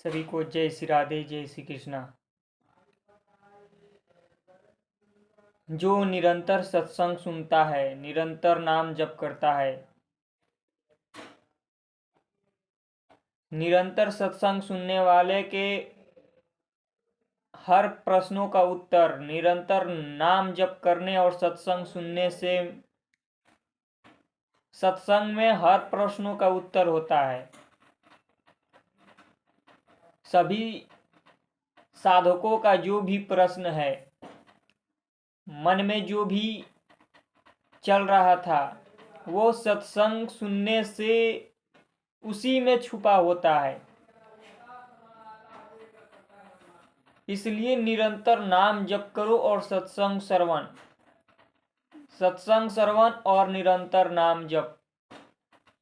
सभी को जय श्री राधे, जय श्री कृष्णा। जो निरंतर सत्संग सुनता है, निरंतर नाम जप करता है, निरंतर सत्संग सुनने वाले के हर प्रश्नों का उत्तर निरंतर नाम जप करने और सत्संग सुनने से सत्संग में हर प्रश्नों का उत्तर होता है। सभी साधकों का जो भी प्रश्न है, मन में जो भी चल रहा था, वो सत्संग सुनने से उसी में छुपा होता है। इसलिए निरंतर नाम जप करो और सत्संग श्रवण और निरंतर नाम जप,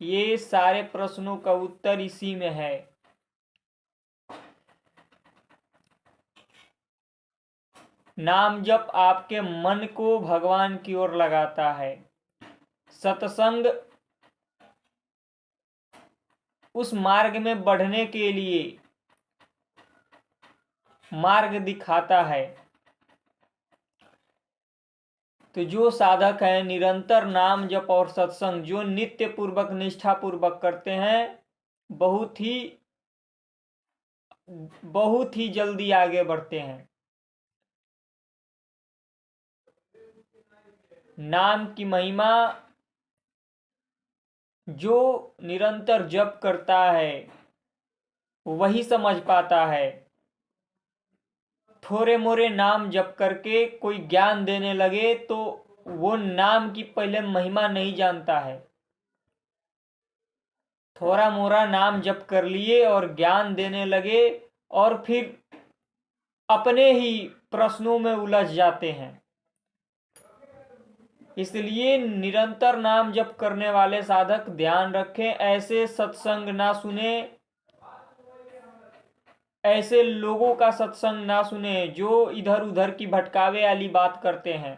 ये सारे प्रश्नों का उत्तर इसी में है। नाम जप आपके मन को भगवान की ओर लगाता है। सत्संग उस मार्ग में बढ़ने के लिए मार्ग दिखाता है। तो जो साधक है निरंतर नाम जप और सत्संग जो नित्य पूर्वक निष्ठा पूर्वक करते हैं, बहुत ही जल्दी आगे बढ़ते हैं। नाम की महिमा जो निरंतर जप करता है वही समझ पाता है। थोड़े मोरे नाम जप करके कोई ज्ञान देने लगे तो वो नाम की पहले महिमा नहीं जानता है। थोड़ा मोरा नाम जप कर लिए और ज्ञान देने लगे और फिर अपने ही प्रश्नों में उलझ जाते हैं। इसलिए निरंतर नाम जप करने वाले साधक ध्यान रखें, ऐसे सत्संग ना सुने, ऐसे लोगों का सत्संग ना सुने जो इधर उधर की भटकावे वाली बात करते हैं,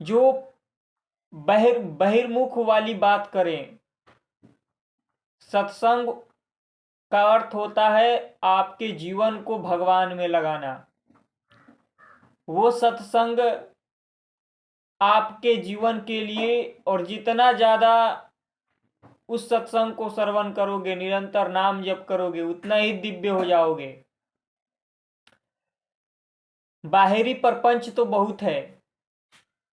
जो बहिर्मुख वाली बात करें। सत्संग का अर्थ होता है आपके जीवन को भगवान में लगाना। वो सत्संग आपके जीवन के लिए, और जितना ज्यादा उस सत्संग को श्रवण करोगे, निरंतर नाम जप करोगे, उतना ही दिव्य हो जाओगे। बाहरी प्रपंच तो बहुत है,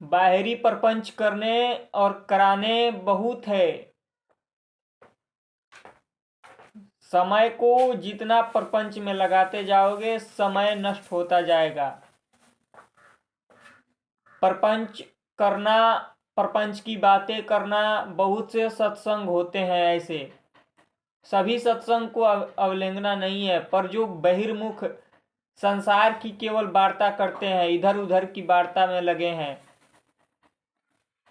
बाहरी प्रपंच करने और कराने बहुत है। समय को जितना प्रपंच में लगाते जाओगे, समय नष्ट होता जाएगा। प्रपंच करना, प्रपंच की बातें करना, बहुत से सत्संग होते हैं ऐसे। सभी सत्संग को अवहेलना नहीं है, पर जो बहिर्मुख संसार की केवल वार्ता करते हैं, इधर उधर की वार्ता में लगे हैं,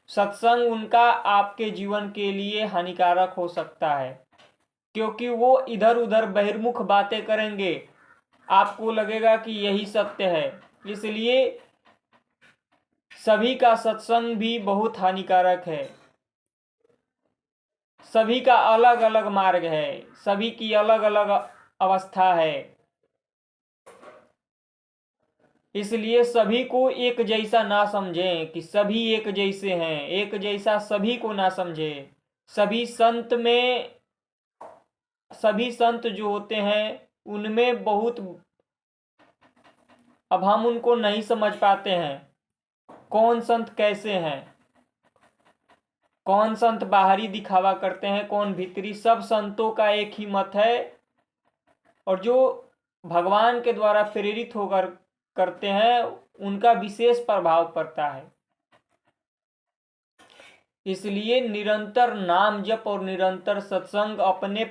सत्संग उनका आपके जीवन के लिए हानिकारक हो सकता है। क्योंकि वो इधर उधर बहिर्मुख बातें करेंगे, आपको लगेगा कि यही सत्य है। इसलिए सभी का सत्संग भी बहुत हानिकारक है। सभी का अलग अलग मार्ग है, सभी की अलग अलग अवस्था है। इसलिए सभी को एक जैसा ना समझें कि सभी एक जैसे हैं, एक जैसा सभी को ना समझें। सभी संत जो होते हैं उनमें बहुत, अब हम उनको नहीं समझ पाते हैं कौन संत कैसे हैं, कौन संत बाहरी दिखावा करते हैं, कौन भीतरी। सब संतों का एक ही मत है, और जो भगवान के द्वारा प्रेरित होकर करते हैं उनका विशेष प्रभाव पड़ता है। इसलिए निरंतर नाम जप और निरंतर सत्संग, अपने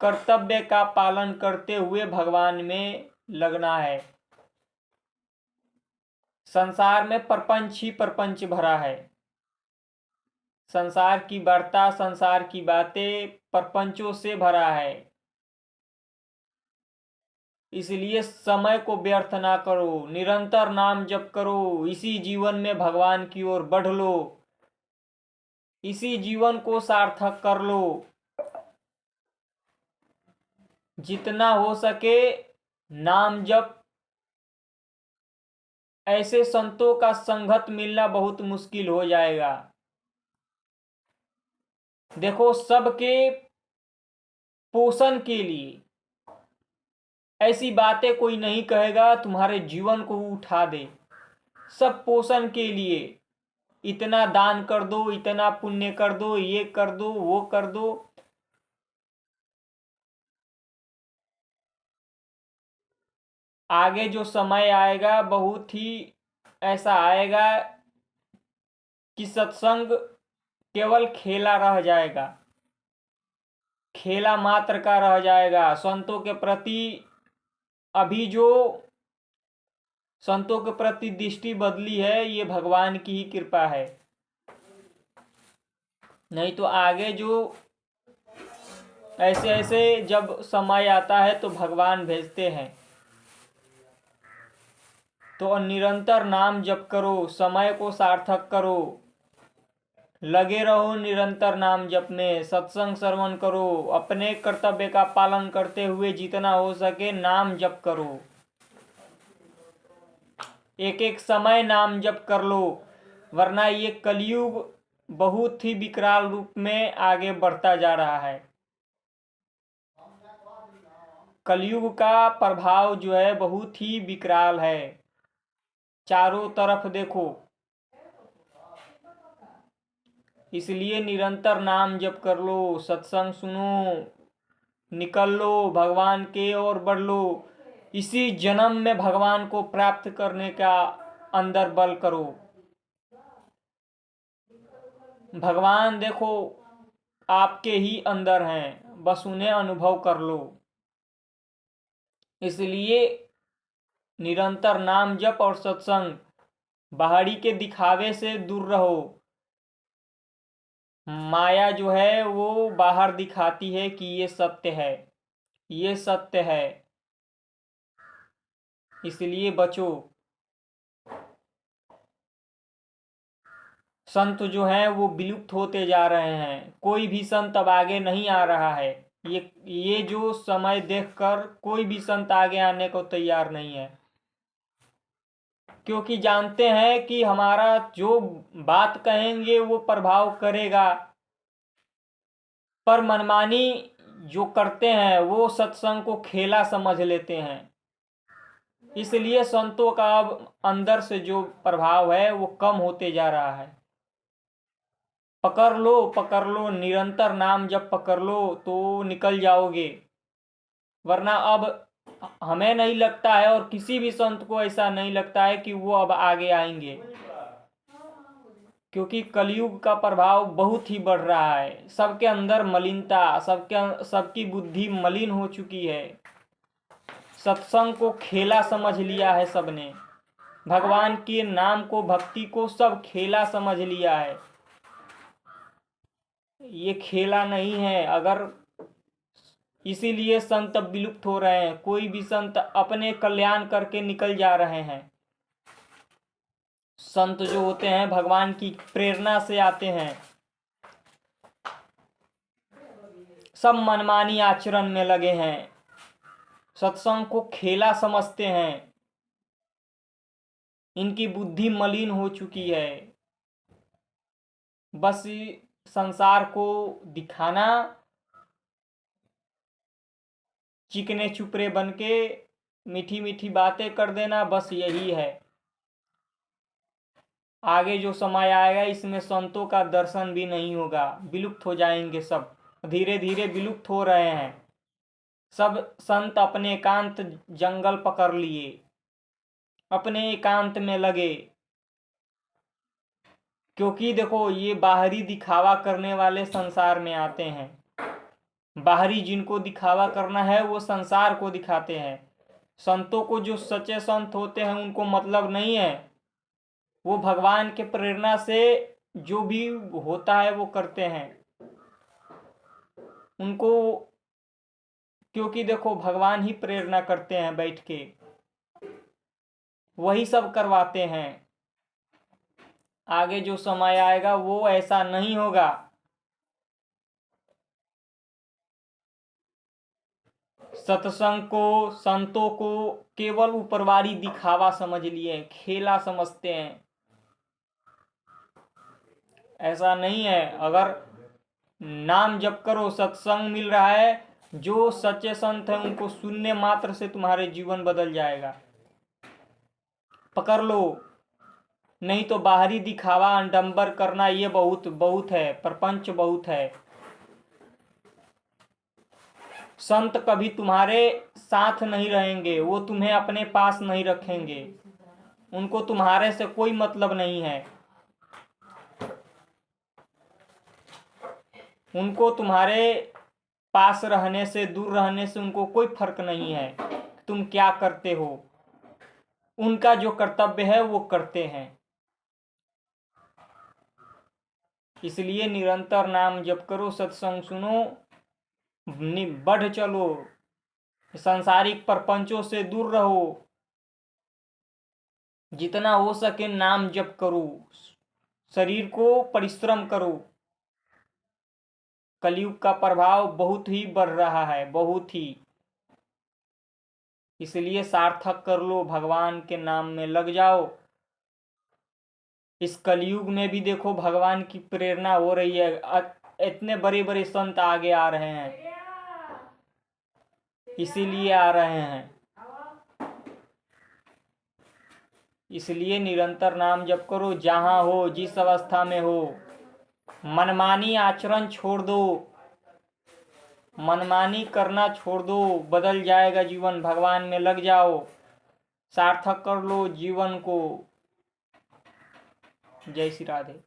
कर्तव्य का पालन करते हुए भगवान में लगना है। संसार में प्रपंच ही प्रपंच भरा है। संसार की वार्ता, संसार की बातें प्रपंचों से भरा है। इसलिए समय को व्यर्थ ना करो, निरंतर नाम जप करो, इसी जीवन में भगवान की ओर बढ़ लो, इसी जीवन को सार्थक कर लो। जितना हो सके नाम जप। ऐसे संतों का संगत मिलना बहुत मुश्किल हो जाएगा। देखो, सबके पोषण के लिए ऐसी बातें कोई नहीं कहेगा तुम्हारे जीवन को उठा दे। सब पोषण के लिए इतना दान कर दो, इतना पुण्य कर दो, ये कर दो, वो कर दो। आगे जो समय आएगा बहुत ही ऐसा आएगा कि सत्संग केवल खेला रह जाएगा, खेला मात्र का रह जाएगा। संतों के प्रति अभी जो संतों के प्रति दृष्टि बदली है, ये भगवान की ही कृपा है। नहीं तो आगे जो ऐसे ऐसे जब समय आता है तो भगवान भेजते हैं। तो निरंतर नाम जप करो, समय को सार्थक करो, लगे रहो निरंतर नाम जप में, सत्संग श्रवण करो, अपने कर्तव्य का पालन करते हुए जितना हो सके नाम जप करो। एक एक समय नाम जप कर लो, वरना ये कलयुग बहुत ही विकराल रूप में आगे बढ़ता जा रहा है। कलयुग का प्रभाव जो है बहुत ही विकराल है। चारों तरफ देखो, इसलिए निरंतर नाम जप कर लो, सत्संग सुनो, निकल लो, भगवान के ओर बढ़ लो। इसी जन्म में भगवान को प्राप्त करने का अंदर बल करो। भगवान देखो आपके ही अंदर हैं, बस उन्हें अनुभव कर लो। इसलिए निरंतर नाम जप और सत्संग, बाहरी के दिखावे से दूर रहो। माया जो है वो बाहर दिखाती है कि ये सत्य है, ये सत्य है, इसलिए बचो। संत जो हैं वो विलुप्त होते जा रहे हैं, कोई भी संत अब आगे नहीं आ रहा है। ये जो समय देखकर कोई भी संत आगे आने को तैयार नहीं है, क्योंकि जानते हैं कि हमारा जो बात कहेंगे वो प्रभाव करेगा। पर मनमानी जो करते हैं वो सत्संग को खेला समझ लेते हैं। इसलिए संतों का अब अंदर से जो प्रभाव है वो कम होते जा रहा है। पकड़ लो, निरंतर नाम जब पकड़ लो तो निकल जाओगे। वरना अब हमें नहीं लगता है और किसी भी संत को ऐसा नहीं लगता है कि वो अब आगे आएंगे, क्योंकि कलयुग का प्रभाव बहुत ही बढ़ रहा है। सबके अंदर मलिनता, सबकी बुद्धि मलिन हो चुकी है। सत्संग को खेला समझ लिया है सबने, भगवान के नाम को, भक्ति को सब खेला समझ लिया है। ये खेला नहीं है। अगर इसीलिए संत अब विलुप्त हो रहे हैं, कोई भी संत अपने कल्याण करके निकल जा रहे हैं। संत जो होते हैं भगवान की प्रेरणा से आते हैं, सब मनमानी आचरण में लगे हैं, सत्संग को खेला समझते हैं, इनकी बुद्धि मलिन हो चुकी है। बस संसार को दिखाना, चिकने चुपड़े बन के मीठी मीठी बातें कर देना, बस यही है। आगे जो समय आएगा इसमें संतों का दर्शन भी नहीं होगा, विलुप्त हो जाएंगे सब। धीरे धीरे विलुप्त हो रहे हैं सब संत। अपने एकांत जंगल पकड़ लिए, अपने एकांत में लगे, क्योंकि देखो ये बाहरी दिखावा करने वाले संसार में आते हैं। बाहरी जिनको दिखावा करना है वो संसार को दिखाते हैं। संतों को, जो सच्चे संत होते हैं उनको मतलब नहीं है, वो भगवान के प्रेरणा से जो भी होता है वो करते हैं उनको, क्योंकि देखो भगवान ही प्रेरणा करते हैं बैठ के, वही सब करवाते हैं। आगे जो समय आएगा वो ऐसा नहीं होगा। सत्संग को, संतों को केवल ऊपरवारी दिखावा समझ लिए, खेला समझते हैं। ऐसा नहीं है। अगर नाम जप करो, सत्संग मिल रहा है, जो सच्चे संत हैं उनको सुनने मात्र से तुम्हारे जीवन बदल जाएगा। पकड़ लो। नहीं तो बाहरी दिखावा, अंडम्बर करना, ये बहुत बहुत है, प्रपंच बहुत है। संत कभी तुम्हारे साथ नहीं रहेंगे, वो तुम्हें अपने पास नहीं रखेंगे, उनको तुम्हारे से कोई मतलब नहीं है। उनको तुम्हारे पास रहने से, दूर रहने से उनको कोई फर्क नहीं है तुम क्या करते हो। उनका जो कर्तव्य है वो करते हैं। इसलिए निरंतर नाम जप करो, सत्संग सुनो, बढ़ चलो, सांसारिक प्रपंचों से दूर रहो, जितना हो सके नाम जप करो, शरीर को परिश्रम करो। कलयुग का प्रभाव बहुत ही बढ़ रहा है, बहुत ही। इसलिए सार्थक कर लो, भगवान के नाम में लग जाओ। इस कलयुग में भी देखो भगवान की प्रेरणा हो रही है, इतने बड़े बड़े संत आगे आ रहे हैं, इसीलिए आ रहे हैं। इसलिए निरंतर नाम जप करो, जहां हो, जिस अवस्था में हो। मनमानी आचरण छोड़ दो, मनमानी करना छोड़ दो, बदल जाएगा जीवन। भगवान में लग जाओ, सार्थक कर लो जीवन को। जय श्री राधे।